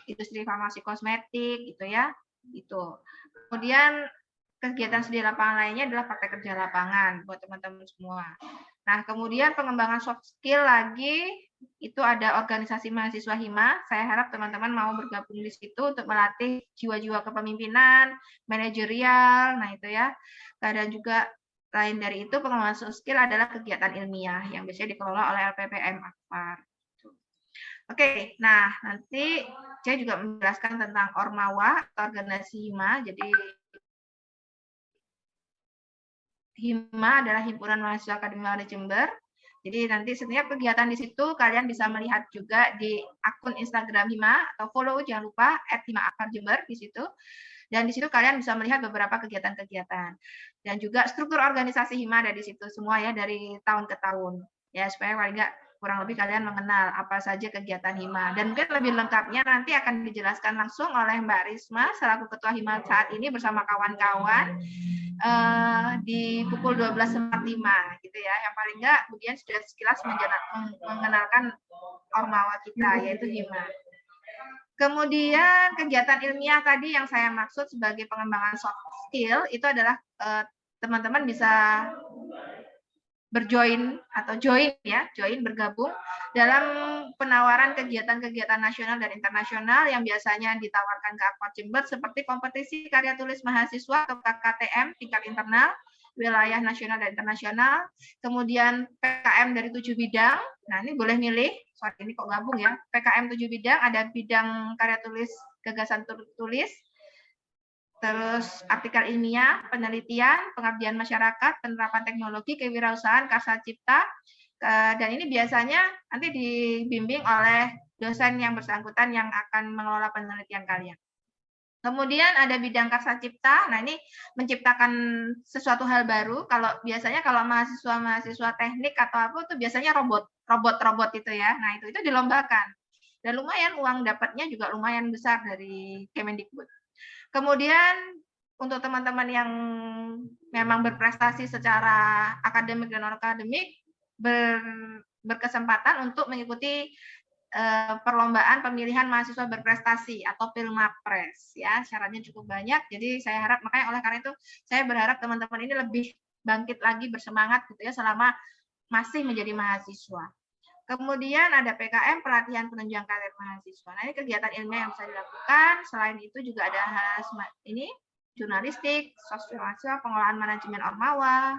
industri farmasi kosmetik gitu ya. Itu. Kemudian kegiatan studi lapangan lainnya adalah praktek kerja lapangan buat teman-teman semua. Nah, kemudian pengembangan soft skill lagi itu ada organisasi mahasiswa Hima. Saya harap teman-teman mau bergabung di situ untuk melatih jiwa-jiwa kepemimpinan, manajerial, nah itu ya. Dan juga lain dari itu pengembangan soft skill adalah kegiatan ilmiah yang biasanya dikelola oleh LPPM Akpar. Oke, nah nanti saya juga menjelaskan tentang Ormawa atau organisasi Hima. Jadi Hima adalah Himpunan Mahasiswa Akademi Manajemen Jember. Jadi nanti setiap kegiatan di situ kalian bisa melihat juga di akun Instagram Hima atau follow jangan lupa @hima_akar_jember di situ. Dan di situ kalian bisa melihat beberapa kegiatan-kegiatan. Dan juga struktur organisasi Hima ada di situ semua ya dari tahun ke tahun. Ya supaya paling nggak kurang lebih kalian mengenal apa saja kegiatan Hima. Dan mungkin lebih lengkapnya nanti akan dijelaskan langsung oleh Mbak Risma selaku Ketua Hima saat ini bersama kawan-kawan di pukul 12.45 gitu ya. Yang paling enggak kemudian sudah sekilas mengenalkan Ormawa kita yaitu Hima. Kemudian kegiatan ilmiah tadi yang saya maksud sebagai pengembangan soft skill itu adalah teman-teman bisa berjoin atau join bergabung dalam penawaran kegiatan-kegiatan nasional dan internasional yang biasanya ditawarkan ke Akpar Jember seperti kompetisi karya tulis mahasiswa atau KKTM tingkat internal, wilayah nasional dan internasional, kemudian PKM dari 7 bidang. Nah, ini boleh milih, sorry ini kok gabung ya. PKM 7 bidang, ada bidang karya tulis, gagasan tulis, terus artikel ilmiah, penelitian, pengabdian masyarakat, penerapan teknologi, kewirausahaan, karsa cipta, dan ini biasanya nanti dibimbing oleh dosen yang bersangkutan yang akan mengelola penelitian kalian. Kemudian ada bidang karsa cipta, nah ini menciptakan sesuatu hal baru. Kalau biasanya kalau mahasiswa teknik atau apa itu biasanya robot itu ya. Nah itu dilombakan dan lumayan uang dapatnya juga lumayan besar dari Kemendikbud. Kemudian untuk teman-teman yang memang berprestasi secara akademik dan non-akademik berkesempatan untuk mengikuti perlombaan pemilihan mahasiswa berprestasi atau Pilmapres ya. Syaratnya cukup banyak. Jadi saya harap makanya oleh karena itu saya berharap teman-teman ini lebih bangkit lagi bersemangat gitu ya selama masih menjadi mahasiswa. Kemudian ada PKM, pelatihan penunjang karir mahasiswa. Nah, ini kegiatan ilmiah yang bisa dilakukan. Selain itu juga ada ini jurnalistik, sosial mahasiswa, pengolahan manajemen Ormawa,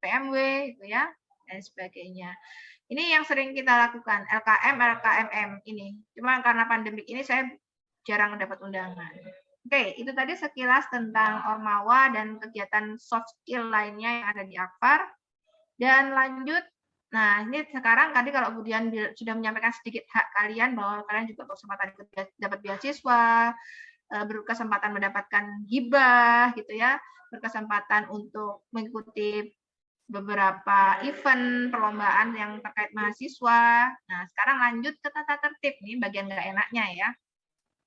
PMW, gitu ya, dan sebagainya. Ini yang sering kita lakukan, LKM, LKMM ini. Cuma karena pandemik ini saya jarang mendapat undangan. Oke, itu tadi sekilas tentang Ormawa dan kegiatan soft skill lainnya yang ada di Akpar. Dan lanjut. Nah, ini sekarang tadi kalau kemudian sudah menyampaikan sedikit hak kalian bahwa kalian juga berkesempatan dapat beasiswa, berkesempatan mendapatkan hibah gitu ya, berkesempatan untuk mengikuti beberapa event perlombaan yang terkait mahasiswa. Nah, sekarang lanjut ke tata tertib nih bagian nggak enaknya ya.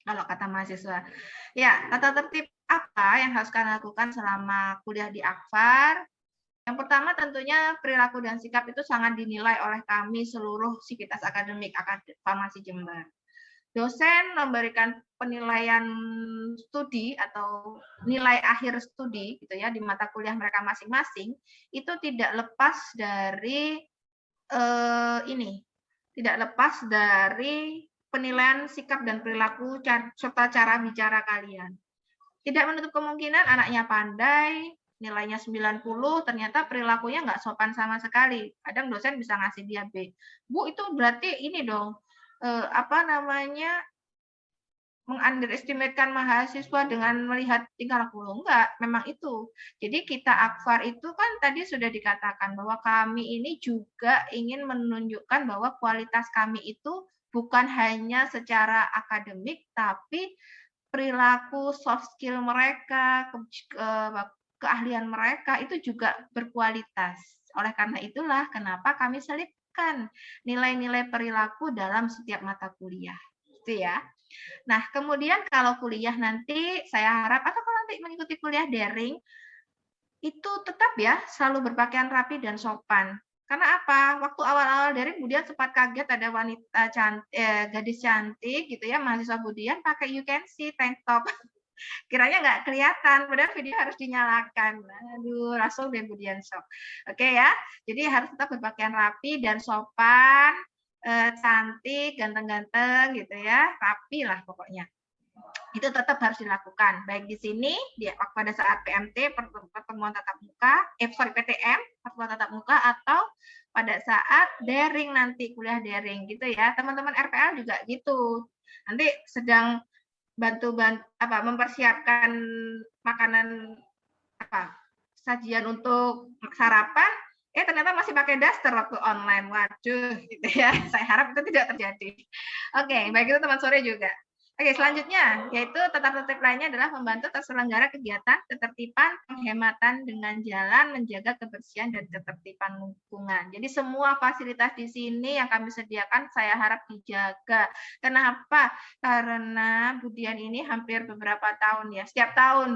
Kalau kata mahasiswa. Ya, tata tertib apa yang harus kalian lakukan selama kuliah di Akpar? Yang pertama tentunya perilaku dan sikap itu sangat dinilai oleh kami seluruh sivitas akademik Farmasi Jember. Dosen memberikan penilaian studi atau nilai akhir studi gitu ya di mata kuliah mereka masing-masing itu tidak lepas dari tidak lepas dari penilaian sikap dan perilaku serta cara bicara kalian. Tidak menutup kemungkinan anaknya pandai, nilainya 90, ternyata perilakunya nggak sopan sama sekali. Kadang dosen bisa ngasih dia B. Bu, itu berarti ini dong, meng-underestimatekan mahasiswa dengan melihat tingkah laku. Enggak, memang itu. Jadi kita Akpar itu kan tadi sudah dikatakan bahwa kami ini juga ingin menunjukkan bahwa kualitas kami itu bukan hanya secara akademik, tapi perilaku, soft skill mereka, keahlian mereka itu juga berkualitas. Oleh karena itulah kenapa kami selipkan nilai-nilai perilaku dalam setiap mata kuliah. Gitu ya. Nah, kemudian kalau kuliah nanti saya harap atau kalau nanti mengikuti kuliah daring itu tetap ya selalu berpakaian rapi dan sopan. Karena apa? Waktu awal-awal dari kemudian sempat kaget ada wanita gadis cantik gitu ya, mahasiswa Budian pakai you can see tank top. Kiranya nggak kelihatan, padahal video harus dinyalakan. Aduh, langsung deh Budian shock. Oke ya, jadi harus tetap berpakaian rapi dan sopan. cantik, ganteng-ganteng gitu ya, rapi lah pokoknya. Itu tetap harus dilakukan, baik di sini pada saat PMT pertemuan tatap muka, PTM pertemuan tatap muka, atau pada saat daring nanti kuliah daring gitu ya. Teman-teman RPL juga gitu. Nanti sedang mempersiapkan makanan sajian untuk sarapan, ternyata masih pakai daster waktu online. Waduh, gitu ya. Saya harap itu tidak terjadi. Oke, baik itu teman sore juga. Oke, selanjutnya yaitu tertib lainnya adalah membantu terselenggara kegiatan ketertiban, penghematan dengan jalan, menjaga kebersihan dan ketertiban lingkungan. Jadi semua fasilitas di sini yang kami sediakan saya harap dijaga. Kenapa? Karena Budian ini hampir beberapa tahun ya,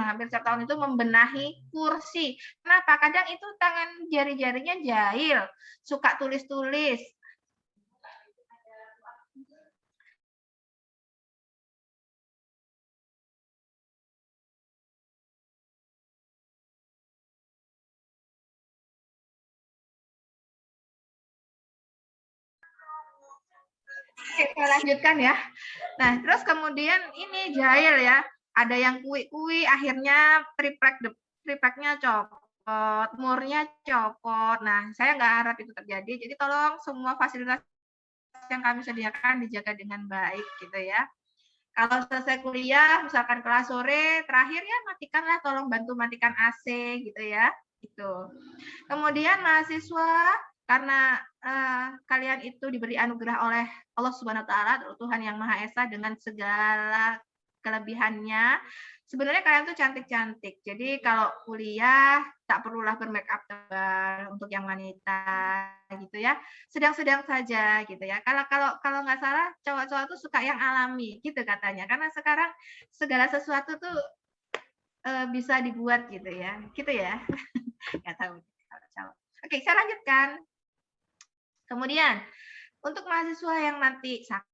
hampir setiap tahun itu membenahi kursi. Kenapa? Kadang itu tangan jari-jarinya jahil, suka tulis-tulis. Oke, saya lanjutkan ya. Nah, terus kemudian ini jahil ya. Ada yang kui-kui, akhirnya tripleknya copot, murnya copot. Nah, saya nggak harap itu terjadi. Jadi tolong semua fasilitas yang kami sediakan dijaga dengan baik gitu ya. Kalau selesai kuliah, misalkan kelas sore, terakhir ya matikanlah, tolong bantu matikan AC gitu ya. Gitu. Kemudian mahasiswa, karena kalian itu diberi anugerah oleh Allah Subhanahu wa taala, Tuhan yang Maha Esa dengan segala kelebihannya. Sebenarnya kalian tuh cantik-cantik. Jadi kalau kuliah tak perlulah bermake up tebal untuk yang wanita gitu ya. Sedang-sedang saja gitu ya. Kalau nggak salah cowok-cowok tuh suka yang alami gitu katanya. Karena sekarang segala sesuatu tuh bisa dibuat gitu ya. Gitu ya. Nggak tahu. Oke, saya lanjutkan. Kemudian, untuk mahasiswa yang nanti sakit,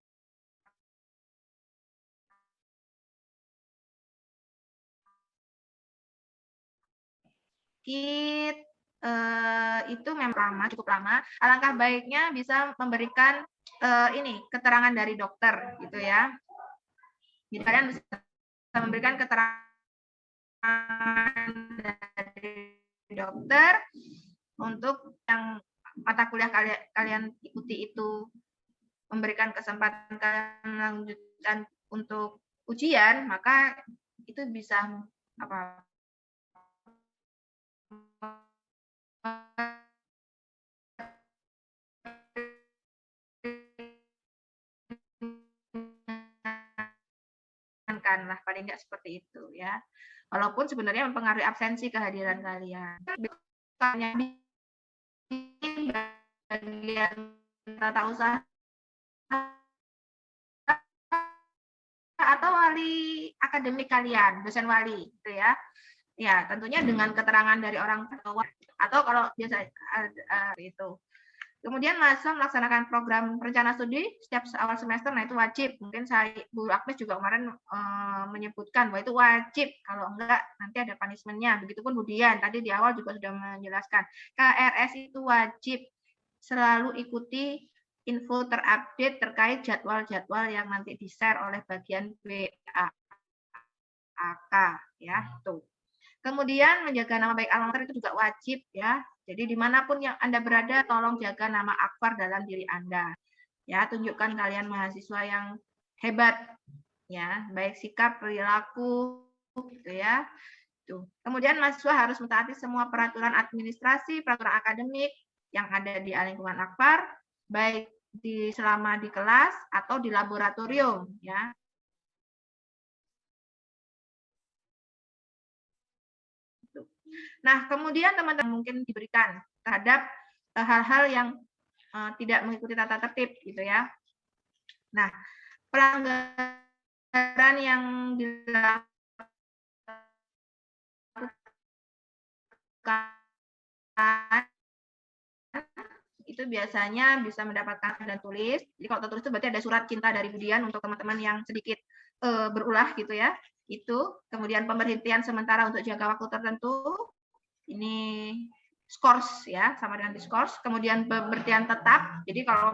itu memang cukup lama. Alangkah baiknya bisa memberikan keterangan dari dokter, gitu ya. Jadi kalian bisa memberikan keterangan dari dokter untuk yang mata kuliah kalian ikuti itu memberikan kesempatan kalian melanjutkan untuk ujian, maka itu bisa lah paling nggak seperti itu ya. Walaupun sebenarnya mempengaruhi absensi kehadiran kalian. Bagian tata usaha atau wali akademik kalian, dosen wali, gitu ya. Ya, tentunya dengan keterangan dari orang tua atau kalau biasa itu. Kemudian mahasiswa melaksanakan program rencana studi setiap awal semester, nah itu wajib. Mungkin Bu Agnes juga kemarin menyebutkan bahwa itu wajib. Kalau enggak, nanti ada punishment-nya. Begitupun Budian, tadi di awal juga sudah menjelaskan. KRS itu wajib selalu ikuti info terupdate terkait jadwal-jadwal yang nanti di-share oleh bagian BAK. Ya, tuh. Kemudian menjaga nama baik alma mater itu juga wajib ya. Jadi dimanapun yang Anda berada, tolong jaga nama Akbar dalam diri Anda. Ya, tunjukkan kalian mahasiswa yang hebat. Ya, baik sikap, perilaku, gitu ya. Tuh. Kemudian mahasiswa harus mentaati semua peraturan administrasi, peraturan akademik yang ada di lingkungan Akbar, baik selama di kelas atau di laboratorium. Ya. Nah, kemudian teman-teman mungkin diberikan terhadap hal-hal yang tidak mengikuti tata tertib, gitu ya. Nah, pelanggaran yang dilakukan itu biasanya bisa mendapatkan dan tulis. Jadi kalau tertulis itu berarti ada surat cinta dari Budian untuk teman-teman yang sedikit berulah, gitu ya. Itu. Kemudian pemberhentian sementara untuk jangka waktu tertentu. Ini skors ya, sama dengan diskors. Kemudian pemberhentian tetap. Jadi kalau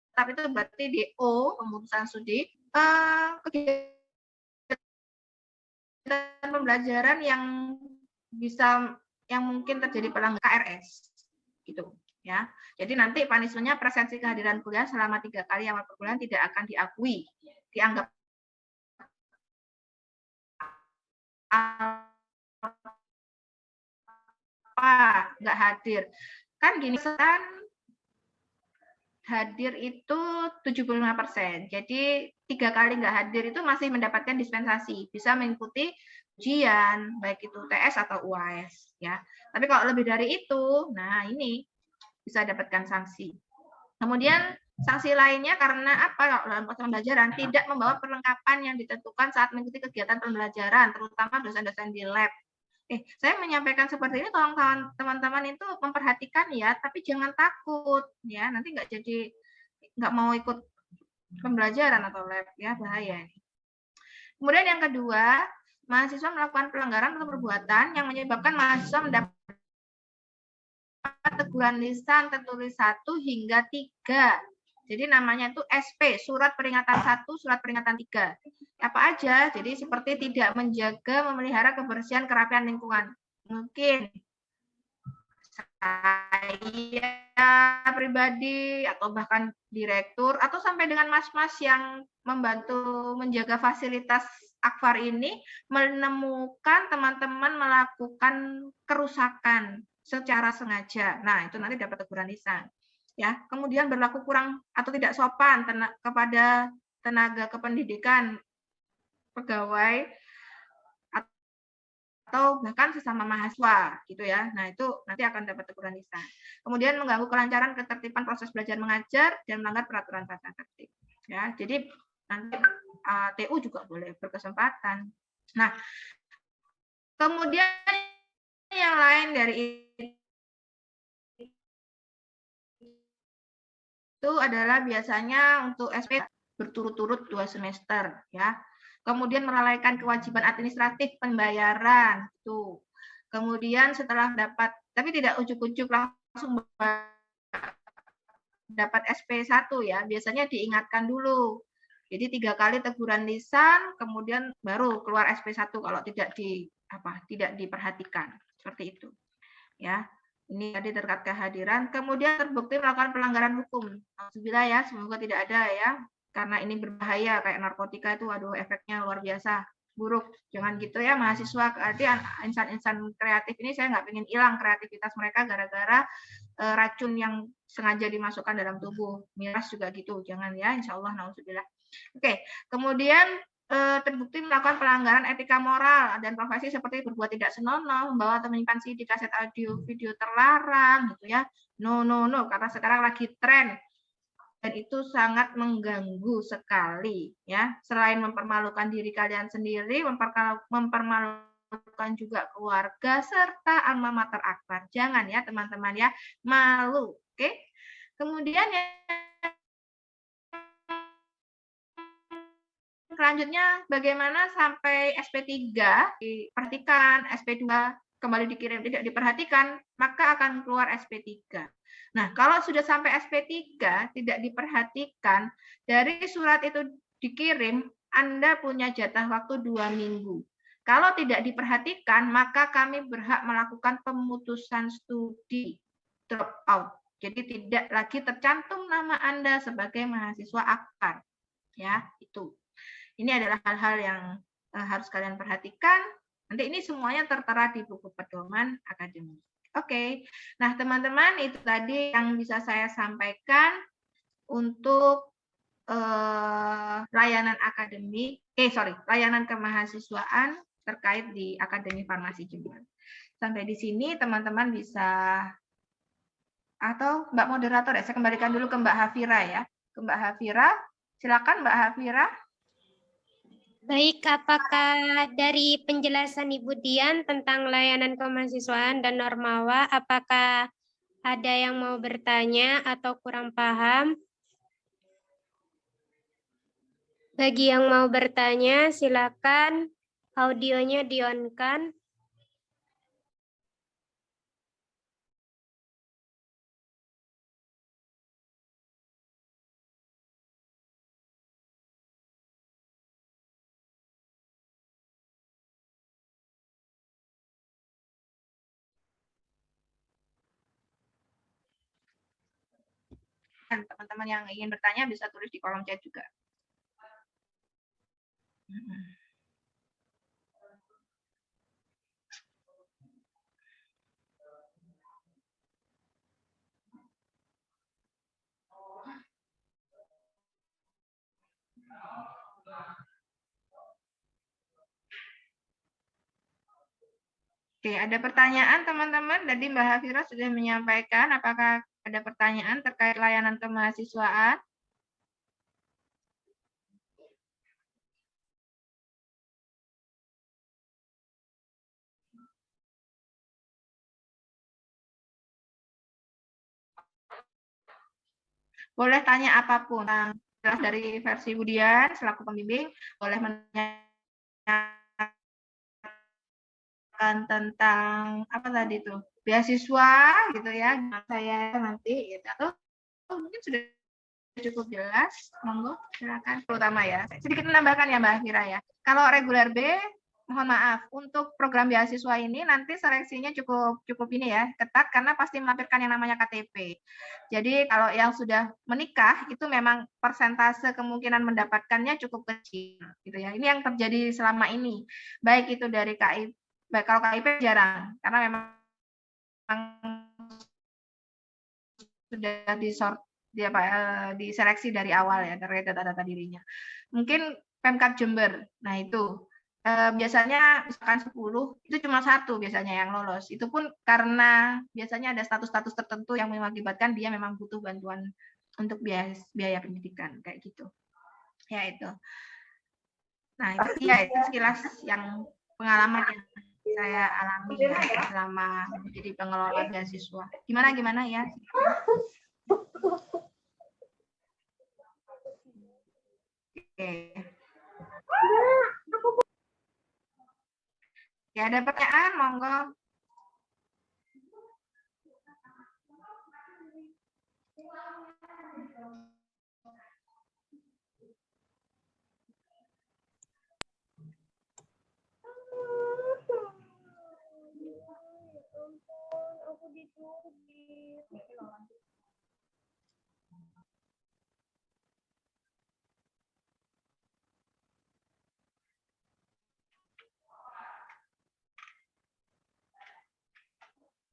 tetap itu berarti DO, pemutusan studi, kegiatan pembelajaran yang mungkin terjadi pelanggaran KRS gitu ya. Jadi nanti punishment-nya presensi kehadiran kuliah selama 3 kali awal perkuliahan tidak akan diakui, dianggap nggak hadir. Kan gini kan hadir itu 75%. Jadi 3 kali nggak hadir itu masih mendapatkan dispensasi, bisa mengikuti ujian, baik itu TS atau UAS ya. Tapi kalau lebih dari itu, nah ini bisa dapatkan sanksi. Kemudian sanksi lainnya karena apa? Kalau dalam proses pembelajaran tidak membawa perlengkapan yang ditentukan saat mengikuti kegiatan pembelajaran, terutama dosen-dosen di lab. Saya menyampaikan seperti ini, tolong teman-teman itu memperhatikan ya, tapi jangan takut ya, nanti nggak mau ikut pembelajaran atau lab ya, bahaya. Kemudian yang kedua, mahasiswa melakukan pelanggaran atau perbuatan yang menyebabkan mahasiswa mendapat teguran lisan tertulis 1 hingga 3. Jadi namanya itu SP, surat peringatan 1, surat peringatan 3. Apa aja? Jadi seperti tidak menjaga, memelihara kebersihan, kerapian lingkungan. Mungkin saya pribadi atau bahkan direktur atau sampai dengan mas-mas yang membantu menjaga fasilitas Akfar ini menemukan teman-teman melakukan kerusakan secara sengaja. Nah, itu nanti dapat teguran lisan. Ya, kemudian berlaku kurang atau tidak sopan kepada tenaga kependidikan, pegawai, atau bahkan sesama mahasiswa gitu ya. Nah, itu nanti akan dapat teguran lisan. Kemudian mengganggu kelancaran ketertiban proses belajar mengajar dan melanggar peraturan tata tertib. Ya, jadi nanti TU juga boleh berkesempatan. Nah, kemudian yang lain dari itu adalah biasanya untuk SP berturut-turut 2 semester ya. Kemudian melalaikan kewajiban administratif pembayaran itu. Kemudian setelah dapat, tapi tidak ujuk-ujuk langsung dapat SP1 ya, biasanya diingatkan dulu. Jadi 3 kali teguran lisan, kemudian baru keluar SP1 kalau tidak diperhatikan. Seperti itu. Ya. Ini tadi terkait kehadiran, kemudian terbukti melakukan pelanggaran hukum. Alhamdulillah ya, semoga tidak ada ya, karena ini berbahaya kayak narkotika itu, aduh efeknya luar biasa buruk. Jangan gitu ya mahasiswa, arti insan-insan kreatif ini saya nggak ingin hilang kreativitas mereka gara-gara racun yang sengaja dimasukkan dalam tubuh. Miras juga gitu, jangan ya, insya Allah, naudzubillah. Oke, kemudian terbukti melakukan pelanggaran etika moral dan profesi seperti berbuat tidak senonoh, membawa atau menyimpan CD, kaset audio, video terlarang, gitu ya. No, karena sekarang lagi tren dan itu sangat mengganggu sekali, ya. Selain mempermalukan diri kalian sendiri, mempermalukan juga keluarga serta alma mater Akbar. Jangan ya teman-teman ya, malu, oke? Kemudian selanjutnya bagaimana sampai SP3 diperhatikan, SP2 kembali dikirim tidak diperhatikan, maka akan keluar SP3. Nah, kalau sudah sampai SP3 tidak diperhatikan, dari surat itu dikirim, Anda punya jatah waktu 2 minggu. Kalau tidak diperhatikan, maka kami berhak melakukan pemutusan studi, drop out. Jadi tidak lagi tercantum nama Anda sebagai mahasiswa Akfar. Ya, itu. Ini adalah hal-hal yang harus kalian perhatikan. Nanti ini semuanya tertera di buku pedoman akademik. Oke. Nah, teman-teman, itu tadi yang bisa saya sampaikan untuk layanan akademik, layanan kemahasiswaan terkait di Akademi Farmasi Jember. Sampai di sini teman-teman bisa, atau Mbak Moderator ya, saya kembalikan dulu ke Mbak Hafira ya. Ke Mbak Hafira, silakan Mbak Hafira. Baik, apakah dari penjelasan Ibu Dian tentang layanan kemahasiswaan dan Normawa, apakah ada yang mau bertanya atau kurang paham? Bagi yang mau bertanya, silakan audionya di-on-kan. teman-teman yang ingin bertanya bisa tulis di kolom chat juga. Oke, ada pertanyaan teman-teman? Tadi Mbak Hafira sudah menyampaikan, apakah ada pertanyaan terkait layanan kemahasiswaan? Boleh tanya apapun. Jelas dari versi Budian selaku pembimbing, boleh menanyakan tentang apa tadi itu beasiswa gitu ya. Saya nanti gitu. Atau mungkin sudah cukup jelas, monggo silakan. Terutama ya, sedikit menambahkan ya Mbak Hafira ya. Kalau reguler B, mohon maaf, untuk program beasiswa ini nanti seleksinya cukup ini ya, ketat karena pasti melampirkan yang namanya KTP. Jadi kalau yang sudah menikah itu memang persentase kemungkinan mendapatkannya cukup kecil gitu ya. Ini yang terjadi selama ini. Baik itu dari KIP, baik kalau KIP jarang karena memang sudah diseleksi dari awal ya terkait data-data dirinya. Mungkin Pemkab Jember. Nah itu biasanya misalkan 10 itu cuma 1 biasanya yang lolos. Itu pun karena biasanya ada status-status tertentu yang mengakibatkan dia memang butuh bantuan untuk biaya pendidikan kayak gitu. Ya itu. Nah, itu ya itu sekilas yang pengalaman yang saya alami ya, selama menjadi pengelola beasiswa. Gimana ya? Oke. Ya, ada pertanyaan, monggo.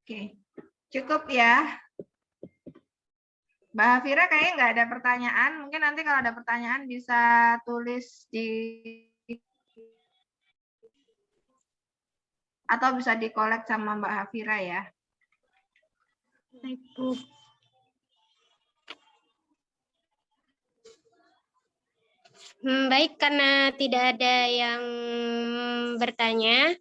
Oke, cukup ya. Mbak Hafira kayaknya nggak ada pertanyaan. Mungkin nanti kalau ada pertanyaan bisa tulis di atau bisa dikolek sama Mbak Hafira ya. Baik, Bu. Baik, karena tidak ada yang bertanya.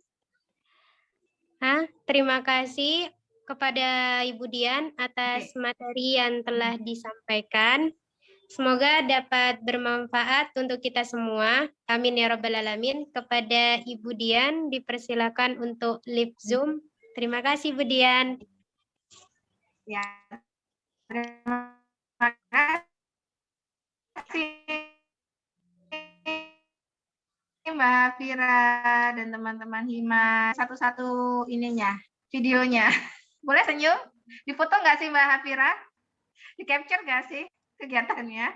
Terima kasih kepada Ibu Dian atas materi yang telah disampaikan. Semoga dapat bermanfaat untuk kita semua. Amin ya Rabbal Alamin. Kepada Ibu Dian dipersilakan untuk live Zoom. Terima kasih Ibu Dian. Ya, terima kasih Mbak Hafira dan teman-teman Hima. Satu-satu ininya, videonya. Boleh senyum? Difoto nggak sih Mbak Hafira? Di-capture nggak sih kegiatannya?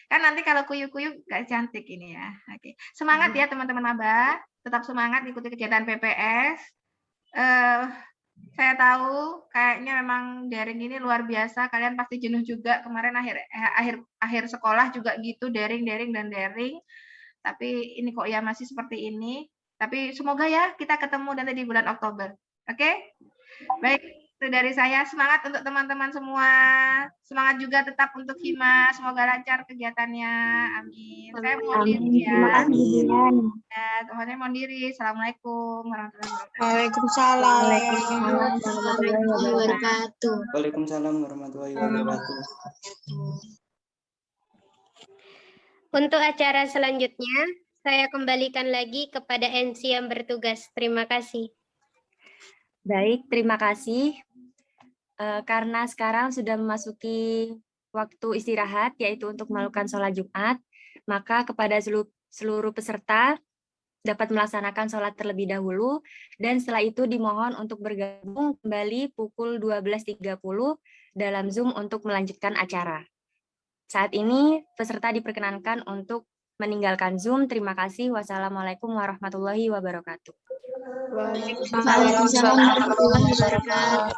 Kan nanti kalau kuyu-kuyu nggak cantik ini ya. Oke. Semangat ya teman-teman maba. Tetap semangat ikuti kegiatan PPS. Saya tahu kayaknya memang daring ini luar biasa. Kalian pasti jenuh juga. Kemarin akhir sekolah juga gitu, daring. Tapi ini kok ya masih seperti ini. Tapi semoga ya kita ketemu nanti di bulan Oktober. Oke? Baik, itu dari saya. Semangat untuk teman-teman semua. Semangat juga tetap untuk Hima. Semoga lancar kegiatannya. Amin. Saya mohon diri ya. Saya mohon diri. Assalamualaikum warahmatullahi wabarakatuh. Waalaikumsalam. Warahmatullahi wabarakatuh. Waalaikumsalam warahmatullahi wabarakatuh. Untuk acara selanjutnya, saya kembalikan lagi kepada NC yang bertugas. Terima kasih. Baik, terima kasih. Karena sekarang sudah memasuki waktu istirahat, yaitu untuk melakukan sholat Jumat, maka kepada seluruh peserta dapat melaksanakan sholat terlebih dahulu, dan setelah itu dimohon untuk bergabung kembali pukul 12.30 dalam Zoom untuk melanjutkan acara. Saat ini peserta diperkenankan untuk meninggalkan Zoom. Terima kasih. Wassalamualaikum warahmatullahi wabarakatuh. Waalaikumsalam warahmatullahi wabarakatuh.